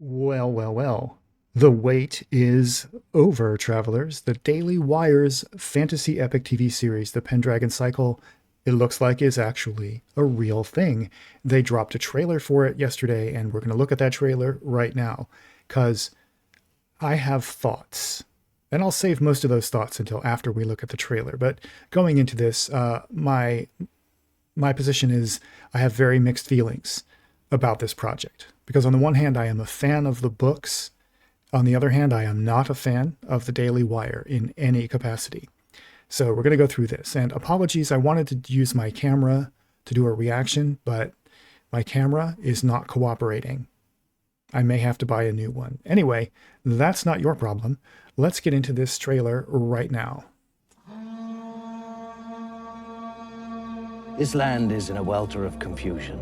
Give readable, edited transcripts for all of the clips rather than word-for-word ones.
Well, well, well. The wait is over, travelers. The Daily Wire's fantasy epic TV series, The Pendragon Cycle, it looks like is actually a real thing. They dropped a trailer for it yesterday, and we're going to look at that trailer right now because I have thoughts. And I'll save most of those thoughts until after we look at the trailer. But going into this, my position is I have very mixed feelings about this project because on the one hand I am a fan of the books, on the other hand I am not a fan of the Daily Wire in any capacity. So we're going to go through this, and apologies, I wanted to use my camera to do a reaction, but my camera is not cooperating. I may have to buy a new one. Anyway, that's not your problem. Let's get into this trailer right now. This land is in a welter of confusion.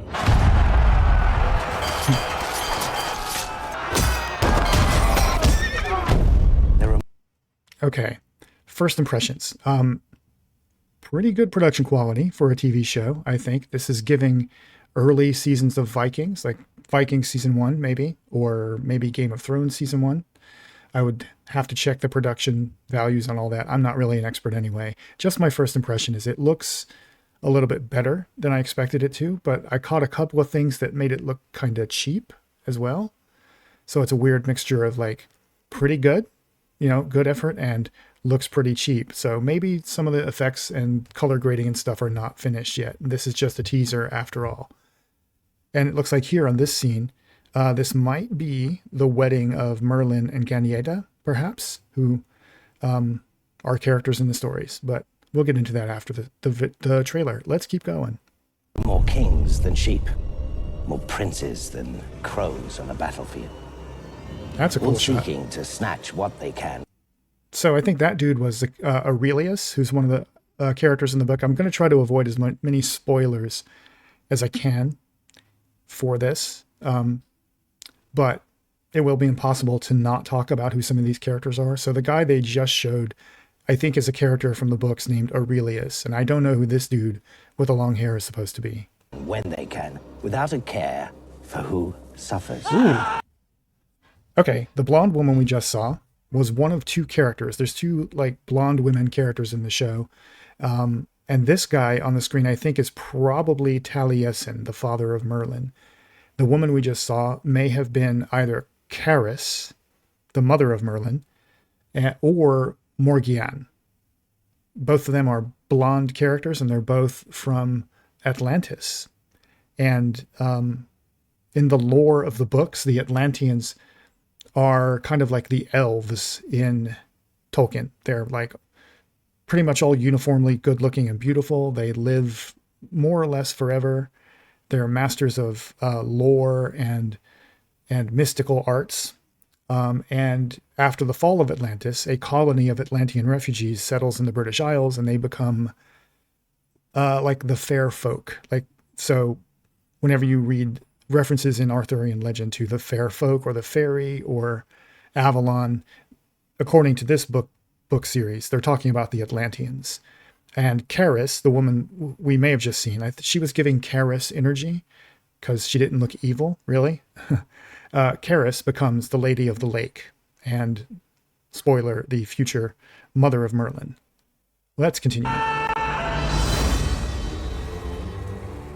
Okay, first impressions. Pretty good production quality for a TV show, I think. This is giving early seasons of Vikings, like Vikings season 1 maybe, or maybe Game of Thrones season 1. I would have to check the production values on all that. I'm not really an expert anyway. Just my first impression is it looks a little bit better than I expected it to, but I caught a couple of things that made it look kind of cheap as well. So it's a weird mixture of like pretty good, good effort, and looks pretty cheap. So maybe some of the effects and color grading and stuff are not finished yet. This is just a teaser after all. And it looks like here on this scene, this might be the wedding of Merlin and Ganyeda, perhaps, who are characters in the stories. But we'll get into that after the trailer. Let's keep going. More kings than sheep, more princes than crows on a battlefield. That's a cool All shot. seeking to snatch what they can. So I think that dude was Aurelius, who's one of the characters in the book. I'm going to try to avoid as many spoilers as I can for this. But it will be impossible to not talk about who some of these characters are. So the guy they just showed, I think, is a character from the books named Aurelius. And I don't know who this dude with the long hair is supposed to be. When they can, without a care for who suffers. Ooh. Okay, the blonde woman we just saw was one of two characters. There's two like blonde women characters in the show. And this guy on the screen, I think, is probably Taliesin, the father of Merlin. The woman we just saw may have been either Caris, the mother of Merlin, or Morgiane. Both of them are blonde characters, and they're both from Atlantis. And in the lore of the books, the Atlanteans are kind of like the elves in Tolkien. They're like pretty much all uniformly good looking and beautiful. They live more or less forever. They're masters of lore and mystical arts. And after the fall of Atlantis, a colony of Atlantean refugees settles in the British Isles, and they become like the fair folk. So whenever you read references in Arthurian legend to the fair folk or the fairy or Avalon, according to this book series, they're talking about the Atlanteans. And Caris, the woman we may have just seen, she was giving Caris energy because she didn't look evil, really. Caris becomes the Lady of the Lake and, spoiler, the future mother of Merlin. Let's continue.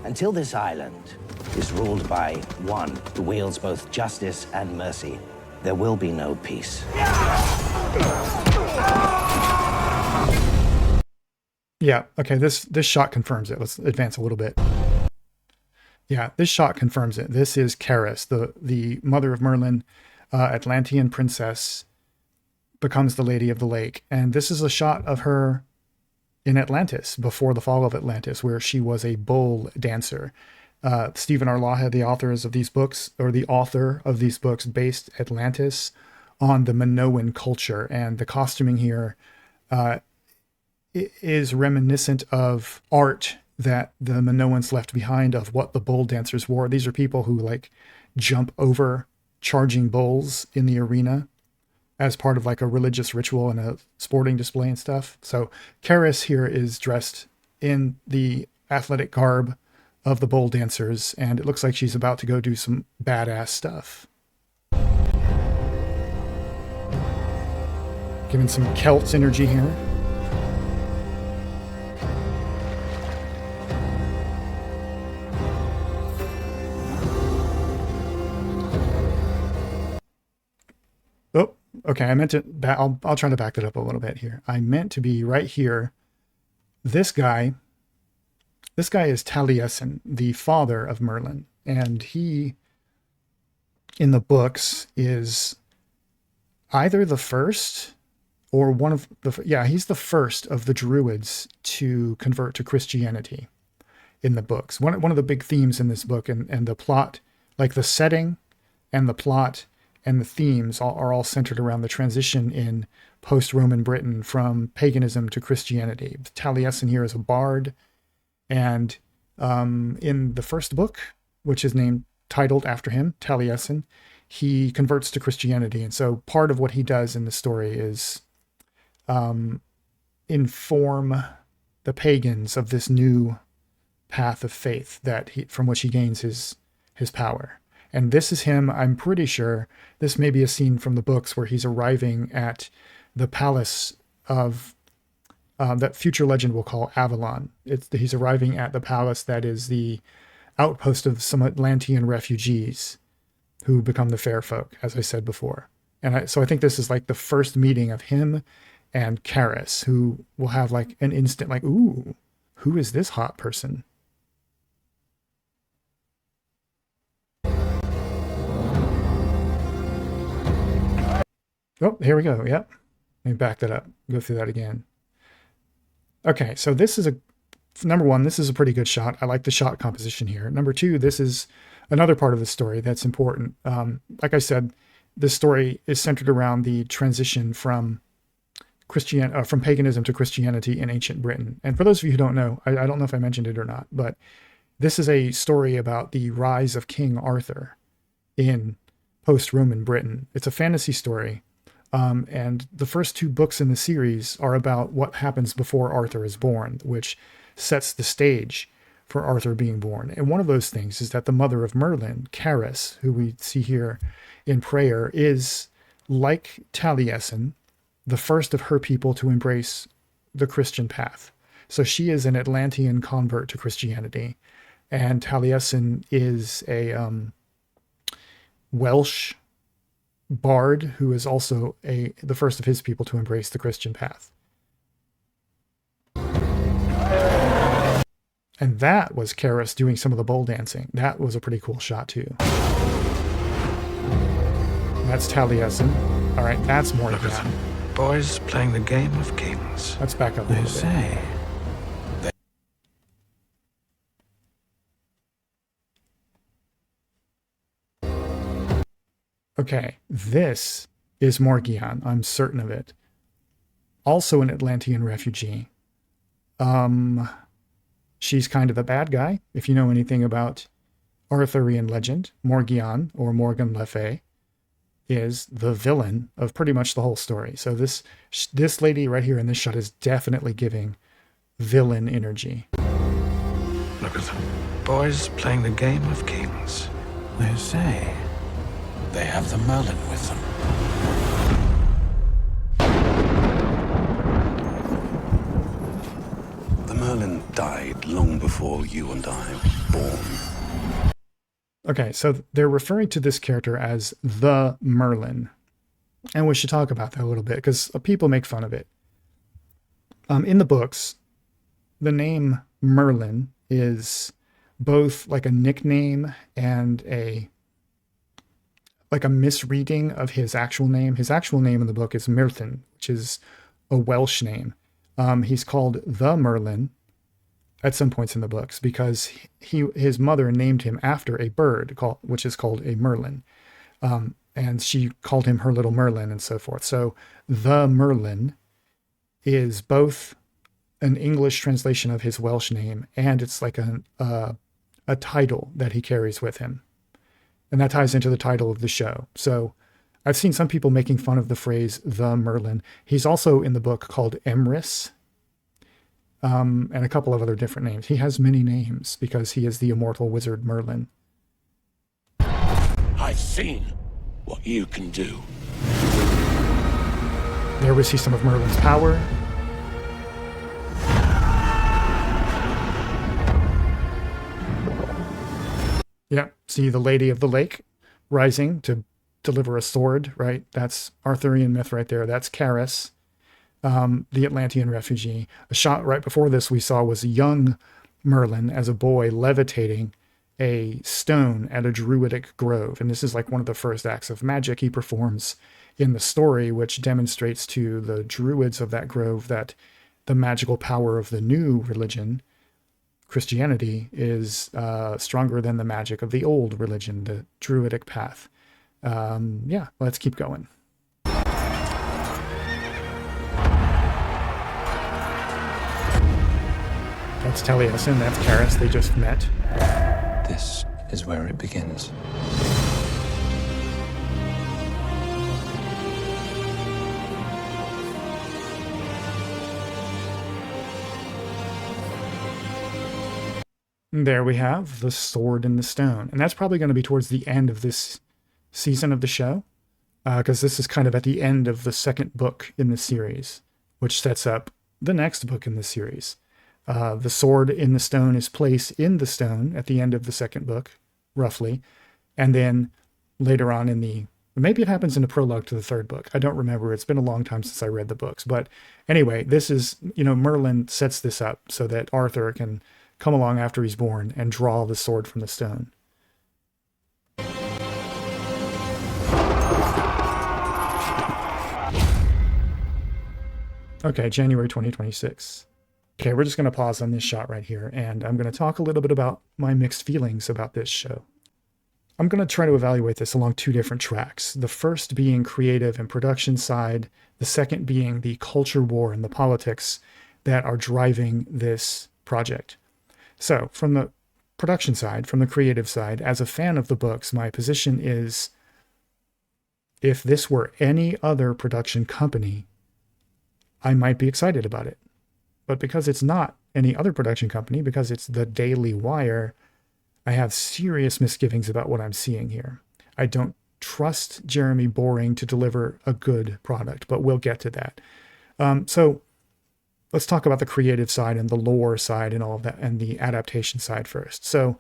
Until this island is ruled by one who wields both justice and mercy, there will be no peace. Yeah, okay, this shot confirms it. Let's advance a little bit. Yeah, this shot confirms it. This is Caris, the mother of Merlin, Atlantean princess, becomes the Lady of the Lake. And this is a shot of her in Atlantis, before the fall of Atlantis, where she was a bull dancer. Stephen R. Lawhead, the author of these books, based Atlantis on the Minoan culture, and the costuming here is reminiscent of art that the Minoans left behind of what the bull dancers wore. These are people who like jump over charging bulls in the arena as part of like a religious ritual and a sporting display and stuff. So Caris here is dressed in the athletic garb of the bull dancers, and it looks like she's about to go do some badass stuff. Giving some Celts energy here. Oh, okay. I meant to. I'll try to back that up a little bit here. I meant to be right here. This guy. This guy is Taliesin, the father of Merlin, and he, in the books, is either the first or one of the. Yeah, he's the first of the Druids to convert to Christianity. In the books, one of the big themes in this book and the plot, like the setting, and the plot. And the themes are all centered around the transition in post-Roman Britain from paganism to Christianity. Taliesin here is a bard, and in the first book, which is titled after him, Taliesin, he converts to Christianity. And so part of what he does in the story is inform the pagans of this new path of faith from which he gains his power. And this is him, I'm pretty sure, this may be a scene from the books where he's arriving at the palace of, that future legend will call Avalon. He's arriving at the palace that is the outpost of some Atlantean refugees who become the fair folk, as I said before. And so I think this is like the first meeting of him and Karis, who will have like an instant like, ooh, who is this hot person? Oh, here we go. Yep. Let me back that up. Go through that again. Okay, so this is number one, this is a pretty good shot. I like the shot composition here. Number two, this is another part of the story that's important. Like I said, this story is centered around the transition from from paganism to Christianity in ancient Britain. And for those of you who don't know, I don't know if I mentioned it or not, but this is a story about the rise of King Arthur in post-Roman Britain. It's a fantasy story. And the first two books in the series are about what happens before Arthur is born, which sets the stage for Arthur being born. And one of those things is that the mother of Merlin, Karis, who we see here in prayer, is, like Taliesin, the first of her people to embrace the Christian path. So she is an Atlantean convert to Christianity. And Taliesin is a Welsh bard who is also the first of his people to embrace the Christian path. And that was Karis doing some of the bowl dancing. That was a pretty cool shot too. That's Taliesin. All right, that's more Look at them. Boys playing the game of kings. Let's back up a little bit. Say. Okay, this is Morgiane. I'm certain of it. Also an Atlantean refugee. She's kind of the bad guy. If you know anything about Arthurian legend, Morgiane, or Morgan Le Fay, is the villain of pretty much the whole story. So this lady right here in this shot is definitely giving villain energy. Look at them. Boys playing the game of kings. They say they have the Merlin with them. The Merlin died long before you and I were born. Okay, so they're referring to this character as the Merlin. And we should talk about that a little bit, because people make fun of it. In the books, the name Merlin is both like a nickname and a misreading of his actual name. His actual name in the book is Myrthin, which is a Welsh name. He's called the Merlin at some points in the books because his mother named him after a bird which is called a merlin. And she called him her little Merlin and so forth. So the Merlin is both an English translation of his Welsh name, and it's like a title that he carries with him. And that ties into the title of the show. So I've seen some people making fun of the phrase the Merlin. He's also in the book called Emrys, and a couple of other different names. He has many names because he is the immortal wizard Merlin. I've seen what you can do. There we see some of Merlin's power. Yeah, see the Lady of the Lake rising to deliver a sword, right? That's Arthurian myth right there. That's Karis, the Atlantean refugee. A shot right before this we saw was young Merlin as a boy levitating a stone at a druidic grove. And this is like one of the first acts of magic he performs in the story, which demonstrates to the druids of that grove that the magical power of the new religion, Christianity, is stronger than the magic of the old religion, the druidic path. Yeah, let's keep going. That's Taliesin, that's Karis, they just met. This is where it begins. There we have the sword in the stone. And that's probably going to be towards the end of this season of the show, because this is kind of at the end of the second book in the series, which sets up the next book in the series. The sword in the stone is placed in the stone at the end of the second book, roughly. And then later on maybe it happens in the prologue to the third book. I don't remember. It's been a long time since I read the books. But anyway, this is, Merlin sets this up so that Arthur can come along after he's born and draw the sword from the stone. Okay, January 2026. Okay, we're just going to pause on this shot right here, and I'm going to talk a little bit about my mixed feelings about this show. I'm going to try to evaluate this along two different tracks. The first being creative and production side, the second being the culture war and the politics that are driving this project. So from the production side, from the creative side, as a fan of the books, my position is, if this were any other production company, I might be excited about it. But because it's not any other production company, because it's the Daily Wire, I have serious misgivings about what I'm seeing here. I don't trust Jeremy Boring to deliver a good product, but we'll get to that. So let's talk about the creative side and the lore side and all of that, and the adaptation side first. So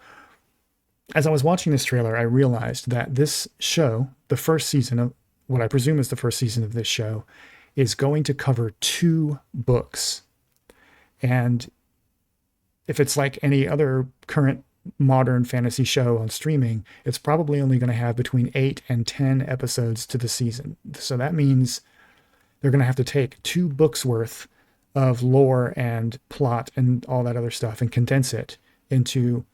as I was watching this trailer, I realized that this show, the first season of what I presume is the first season of this show, is going to cover 2 books. And if it's like any other current modern fantasy show on streaming, it's probably only going to have between 8 and 10 episodes to the season. So that means they're going to have to take 2 books worth of lore and plot and all that other stuff and condense it into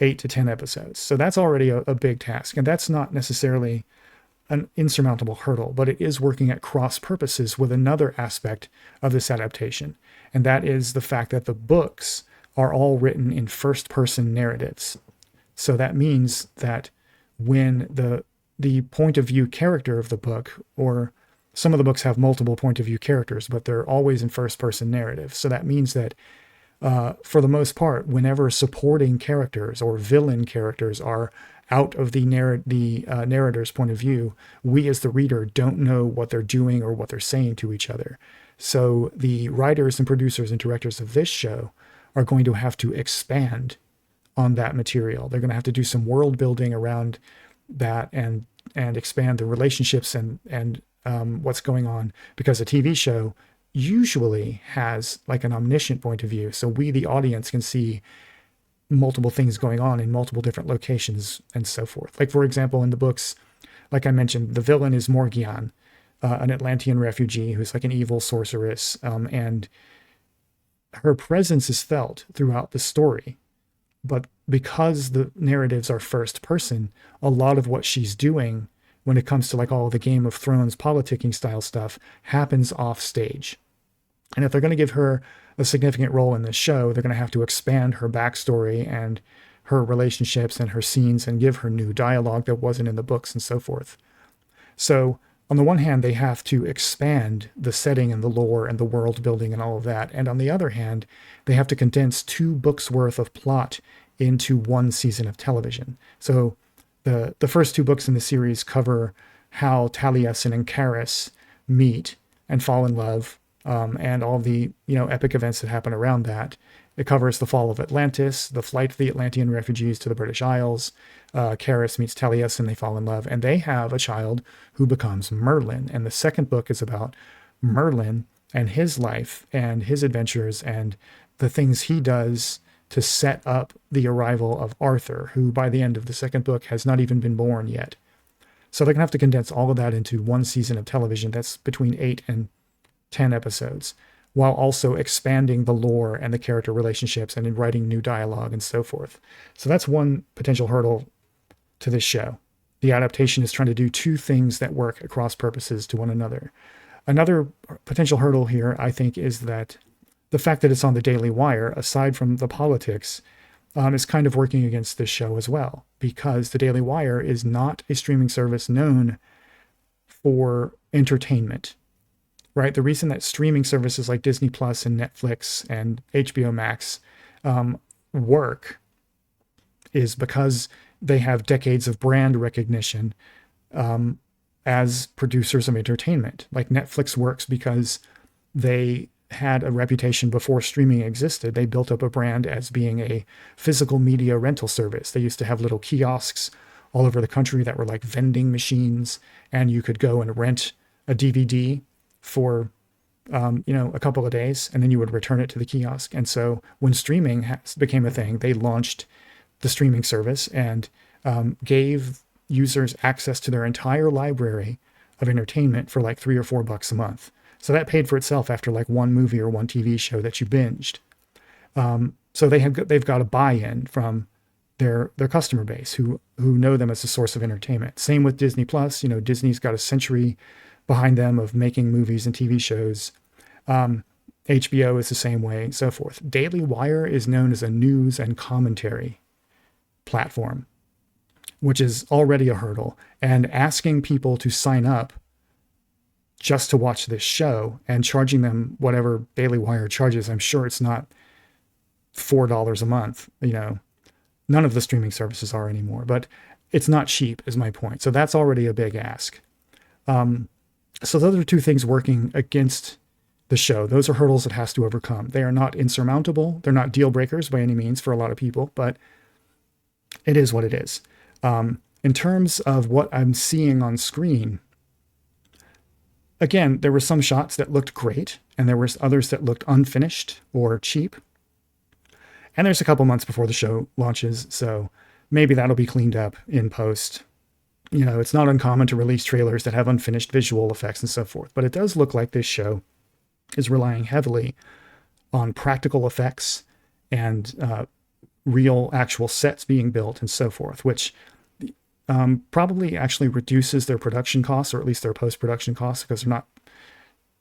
8 to 10 episodes. So that's already a big task. And that's not necessarily an insurmountable hurdle, but it is working at cross purposes with another aspect of this adaptation. And that is the fact that the books are all written in first person narratives. So that means that when the point of view character of the book, or some of the books have multiple point of view characters, but they're always in first person narrative. So that means that for the most part, whenever supporting characters or villain characters are out of the narrator's point of view, we as the reader don't know what they're doing or what they're saying to each other. So the writers and producers and directors of this show are going to have to expand on that material. They're going to have to do some world building around that and expand the relationships and what's going on, because a TV show usually has like an omniscient point of view. So we, the audience, can see multiple things going on in multiple different locations and so forth. Like, for example, in the books, like I mentioned, the villain is Morgiane, an Atlantean refugee who's like an evil sorceress. And her presence is felt throughout the story. But because the narratives are first person, a lot of what she's doing when it comes to like all the Game of Thrones politicking style stuff happens off stage. And if they're going to give her a significant role in this show, they're going to have to expand her backstory and her relationships and her scenes and give her new dialogue that wasn't in the books and so forth. So on the one hand, they have to expand the setting and the lore and the world building and all of that. And on the other hand, they have to condense 2 books worth of plot into 1 season of television. So the first 2 books in the series cover how Taliesin and Karis meet and fall in love, and all the epic events that happen around that. It covers the fall of Atlantis, the flight of the Atlantean refugees to the British Isles. Karis meets Teleus and they fall in love, and they have a child who becomes Merlin. And the second book is about Merlin and his life and his adventures and the things he does to set up the arrival of Arthur, who by the end of the second book has not even been born yet. So they're going to have to condense all of that into one season of television that's between 8 and 10 episodes, while also expanding the lore and the character relationships and in writing new dialogue and so forth. So that's one potential hurdle to this show. The adaptation is trying to do two things that work across purposes to one another. Another potential hurdle here, I think, is that the fact that it's on the Daily Wire, aside from the politics, is kind of working against this show as well, because the Daily Wire is not a streaming service known for entertainment, right? The reason that streaming services like Disney Plus and Netflix and HBO Max work is because they have decades of brand recognition as producers of entertainment. Like Netflix works because they had a reputation before streaming existed. They built up a brand as being a physical media rental service. They used to have little kiosks all over the country that were like vending machines, and you could go and rent a DVD for a couple of days, and then you would return it to the kiosk. And so when streaming became a thing, they launched the streaming service and gave users access to their entire library of entertainment for like $3 or $4 a month. So that paid for itself after like one movie or one TV show that you binged. So they've got a buy-in from their customer base who know them as a source of entertainment. Same with Disney Plus. Disney's got a century behind them of making movies and TV shows. HBO is the same way, and so forth. Daily Wire is known as a news and commentary platform, which is already a hurdle. And asking people to sign up just to watch this show and charging them whatever Daily Wire charges, I'm sure it's not $4 a month. None of the streaming services are anymore, but it's not cheap is my point. So that's already a big ask. So those are two things working against the show. Those are hurdles it has to overcome. They are not insurmountable. They're not deal breakers by any means for a lot of people, but it is what it is. In terms of what I'm seeing on screen, again, there were some shots that looked great, and there were others that looked unfinished or cheap. And there's a couple months before the show launches, so maybe that'll be cleaned up in post. It's not uncommon to release trailers that have unfinished visual effects and so forth, but it does look like this show is relying heavily on practical effects and real actual sets being built and so forth, which probably actually reduces their production costs, or at least their post-production costs, because they're not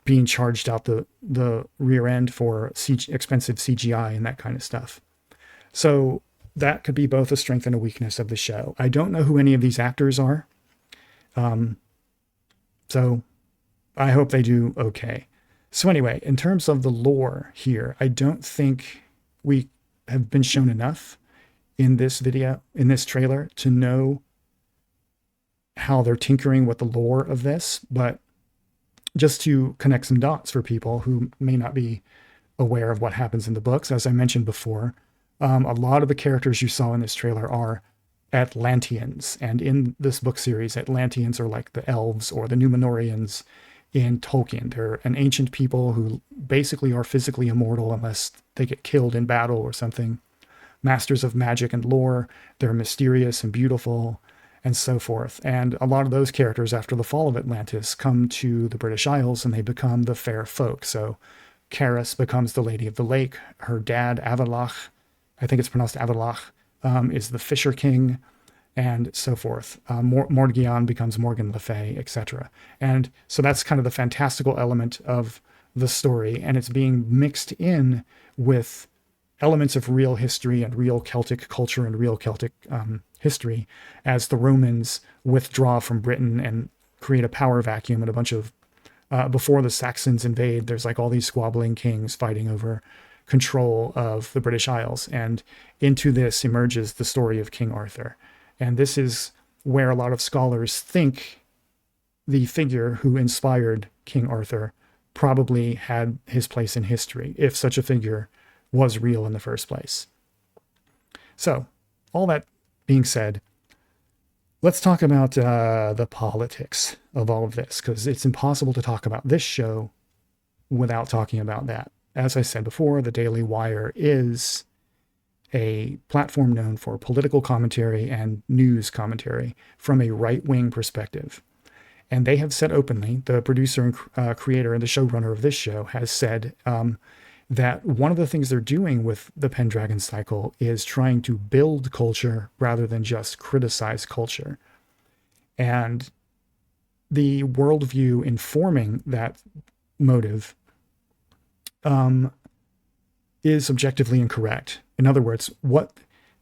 being charged out the rear end for expensive CGI and that kind of stuff. So that could be both a strength and a weakness of the show. I don't know who any of these actors are. So I hope they do okay. So anyway, in terms of the lore here, I don't think we have been shown enough in this trailer to know how they're tinkering with the lore of this, but just to connect some dots for people who may not be aware of what happens in the books, as I mentioned before, a lot of the characters you saw in this trailer are Atlanteans. And in this book series, Atlanteans are like the elves or the Numenorians in Tolkien. They're an ancient people who basically are physically immortal unless they get killed in battle or something. Masters of magic and lore. They're mysterious and beautiful and so forth. And a lot of those characters, after the fall of Atlantis, come to the British Isles and they become the fair folk. So Karis becomes the Lady of the Lake. Her dad, Avalach, I think it's pronounced Avalach, is the Fisher King, and so forth. Morgion becomes Morgan Le Fay, etc. And so that's kind of the fantastical element of the story, and it's being mixed in with elements of real history and real Celtic culture and real Celtic history as the Romans withdraw from Britain and create a power vacuum, and a bunch of before the Saxons invade, there's like all these squabbling kings fighting over control of the British Isles. And into this emerges the story of King Arthur. And this is where a lot of scholars think the figure who inspired King Arthur probably had his place in history, if such a figure was real in the first place. So, all that being said, let's talk about the politics of all of this, because it's impossible to talk about this show without talking about that. As I said before, the Daily Wire is a platform known for political commentary and news commentary from a right-wing perspective. And they have said openly, the producer and creator and the showrunner of this show has said that one of the things they're doing with the Pendragon cycle is trying to build culture rather than just criticize culture. And the worldview informing that motive is objectively incorrect. In other words, what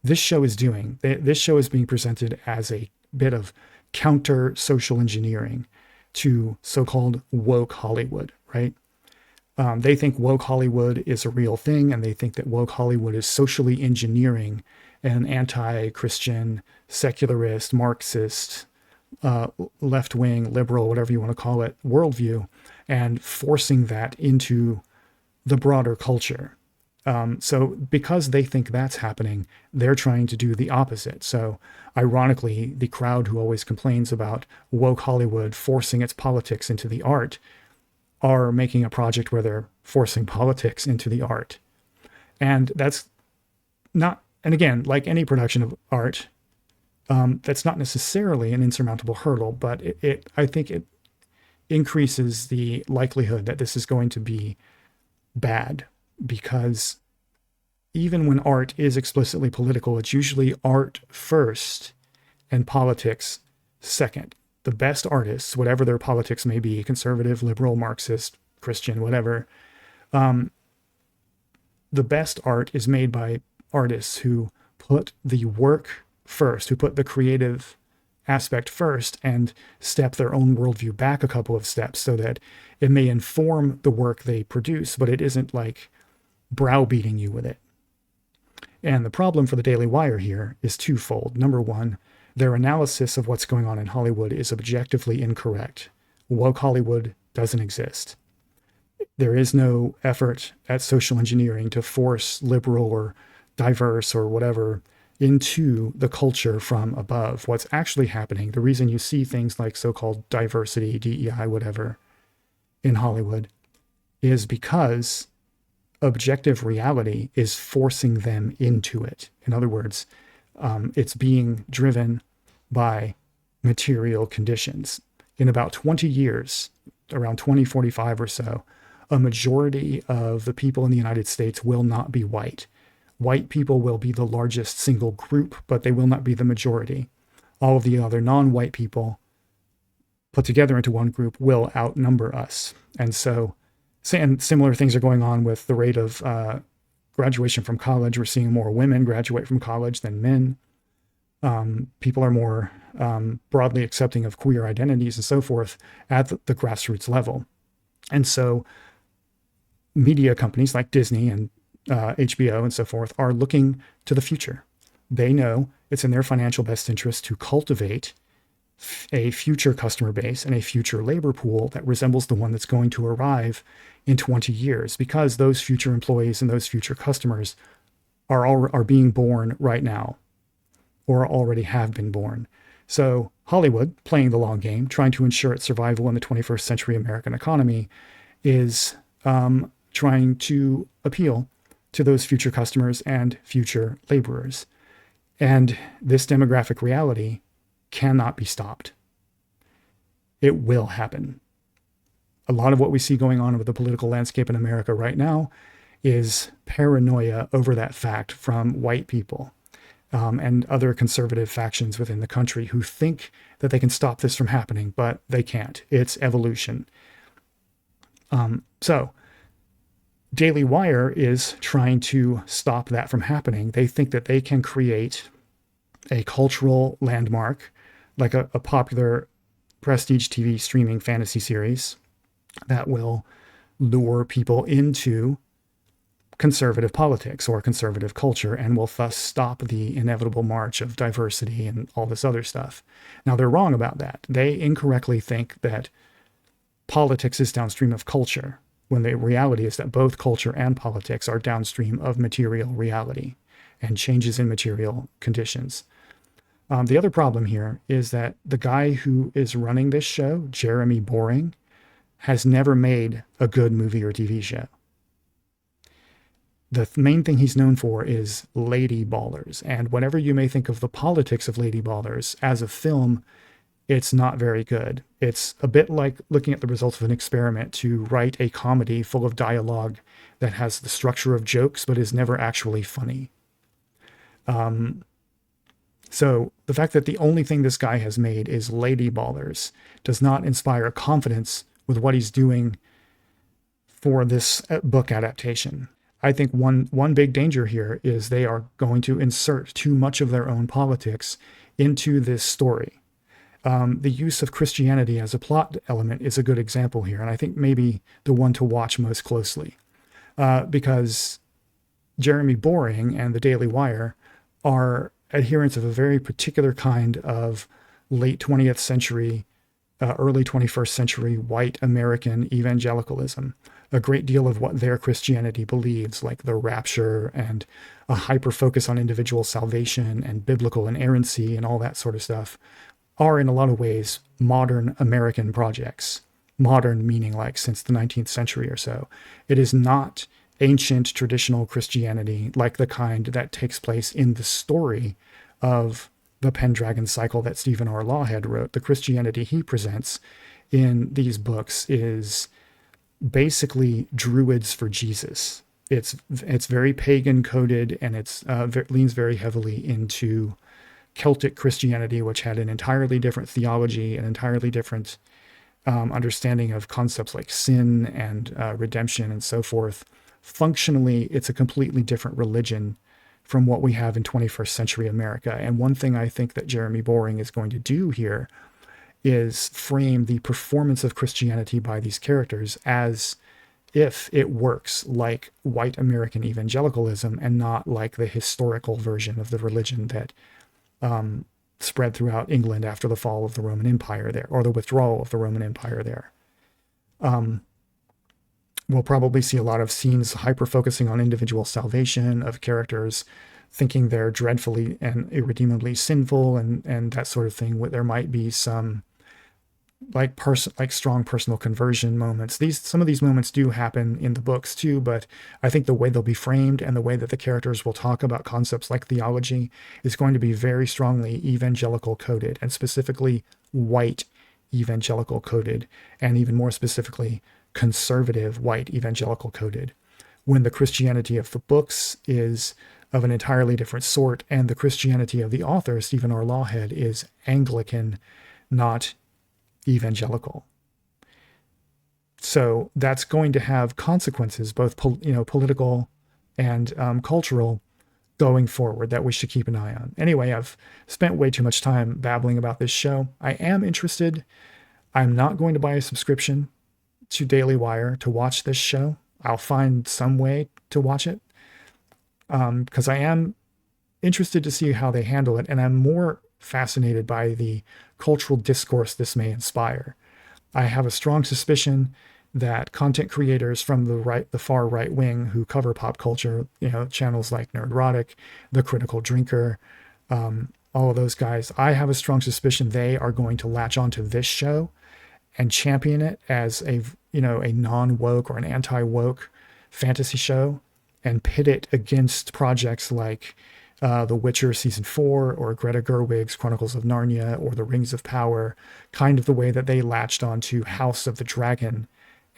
this show is doing, this show is being presented as a bit of counter social engineering to so-called woke Hollywood, right? They think woke Hollywood is a real thing, and they think that woke Hollywood is socially engineering an anti-Christian, secularist, Marxist, left-wing, liberal, whatever you want to call it, worldview, and forcing that into the broader culture. So because they think that's happening, they're trying to do the opposite. So ironically, the crowd who always complains about woke Hollywood forcing its politics into the art are making a project where they're forcing politics into the art. And that's not, and again, like any production of art, that's not necessarily an insurmountable hurdle, but I think it increases the likelihood that this is going to be bad, because even when art is explicitly political, it's usually art first and politics second. The best artists, whatever their politics may be, conservative, liberal, Marxist, Christian, whatever, the best art is made by artists who put the work first, who put the creative aspect first and step their own worldview back a couple of steps so that it may inform the work they produce, but it isn't like browbeating you with it. And the problem for the Daily Wire here is twofold. Number one, their analysis of what's going on in Hollywood is objectively incorrect. Woke Hollywood doesn't exist. There is no effort at social engineering to force liberal or diverse or whatever into the culture from above. What's actually happening, the reason you see things like so-called diversity, DEI, whatever, in Hollywood, is because objective reality is forcing them into it. In other words, it's being driven by material conditions. In about 20 years, around 2045 or so, a majority of the people in the United States will not be white. White people will be the largest single group, but they will not be the majority. All of the other non-white people put together into one group will outnumber us. And so, and similar things are going on with the rate of graduation from college. We're seeing more women graduate from college than men. People are more broadly accepting of queer identities and so forth at the grassroots level. And so media companies like Disney and HBO and so forth are looking to the future. They know it's in their financial best interest to cultivate a future customer base and a future labor pool that resembles the one that's going to arrive in 20 years, because those future employees and those future customers are being born right now, or already have been born. So Hollywood, playing the long game, trying to ensure its survival in the 21st century American economy, is trying to appeal to those future customers and future laborers. And this demographic reality cannot be stopped. It will happen. A lot of what we see going on with the political landscape in America right now is paranoia over that fact from white people and other conservative factions within the country who think that they can stop this from happening, but they can't. It's evolution. So Daily Wire is trying to stop that from happening. They think that they can create a cultural landmark, like a popular prestige TV streaming fantasy series that will lure people into conservative politics or conservative culture and will thus stop the inevitable march of diversity and all this other stuff. Now, they're wrong about that. They incorrectly think that politics is downstream of culture. when the reality is that both culture and politics are downstream of material reality and changes in material conditions. The other problem here is that the guy who is running this show, Jeremy Boring, has never made a good movie or TV show. The main thing he's known for is Lady Ballers. And whatever you may think of the politics of Lady Ballers, as a film, it's not very good. It's a bit like looking at the results of an experiment to write a comedy full of dialogue that has the structure of jokes but is never actually funny. So the fact that the only thing this guy has made is Lady Ballers does not inspire confidence with what he's doing for this book adaptation. I think one big danger here is they are going to insert too much of their own politics into this story. The use of Christianity as a plot element is a good example here, and I think maybe the one to watch most closely, because Jeremy Boring and the Daily Wire are adherents of a very particular kind of late 20th century, early 21st century white American evangelicalism. A great deal of what their Christianity believes, like the rapture and a hyper focus on individual salvation and biblical inerrancy and all that sort of stuff, are in a lot of ways modern American projects. Modern meaning like since the 19th century or so. It is not ancient traditional Christianity like the kind that takes place in the story of the Pendragon cycle that Stephen R. Lawhead wrote. The Christianity he presents in these books is basically Druids for Jesus. It's very pagan coded, and it's leans very heavily into Celtic Christianity, which had an entirely different theology, an entirely different understanding of concepts like sin and redemption and so forth. Functionally, it's a completely different religion from what we have in 21st century America. And one thing I think that Jeremy Boring is going to do here is frame the performance of Christianity by these characters as if it works like white American evangelicalism and not like the historical version of the religion that spread throughout England after the fall of the Roman Empire there, or the withdrawal of the Roman Empire there. We'll probably see a lot of scenes hyper-focusing on individual salvation of characters thinking they're dreadfully and irredeemably sinful and that sort of thing. There might be some like strong personal conversion moments. Some of these moments do happen in the books too, but I think the way they'll be framed and the way that the characters will talk about concepts like theology is going to be very strongly evangelical coded, and specifically white evangelical coded, and even more specifically conservative white evangelical coded, when the Christianity of the books is of an entirely different sort, and the Christianity of the author, Stephen R. Lawhead, is Anglican, not evangelical. So that's going to have consequences, both political and cultural, going forward, that we should keep an eye on. Anyway, I've spent way too much time babbling about this show. I am interested. I'm not going to buy a subscription to Daily Wire to watch this show. I'll find some way to watch it, because I am interested to see how they handle it, and I'm more fascinated by the cultural discourse this may inspire. I have a strong suspicion that content creators from the far right wing who cover pop culture, channels like Nerdrotic, The Critical Drinker, all of those guys, I have a strong suspicion they are going to latch onto this show and champion it as a non-woke or an anti-woke fantasy show, and pit it against projects like The Witcher Season 4 or Greta Gerwig's Chronicles of Narnia or The Rings of Power, kind of the way that they latched onto House of the Dragon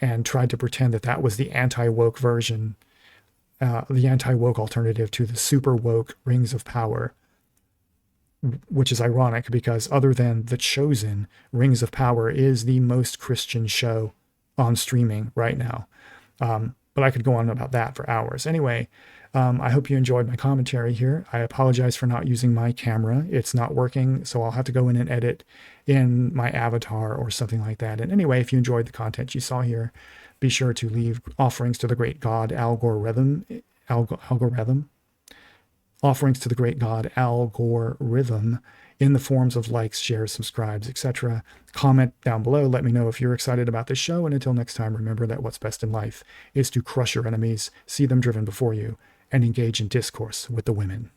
and tried to pretend that that was the anti-woke version, the anti-woke alternative to the super woke Rings of Power, which is ironic because other than The Chosen, Rings of Power is the most Christian show on streaming right now. But I could go on about that for hours. Anyway, I hope you enjoyed my commentary here. I apologize for not using my camera. It's not working, so I'll have to go in and edit in my avatar or something like that. And anyway, if you enjoyed the content you saw here, be sure to leave offerings to the great god algorithm. Offerings to the great god algorithm in the forms of likes, shares, subscribes, etc. Comment down below. Let me know if you're excited about this show. And until next time, remember that what's best in life is to crush your enemies, see them driven before you, and engage in discourse with the women.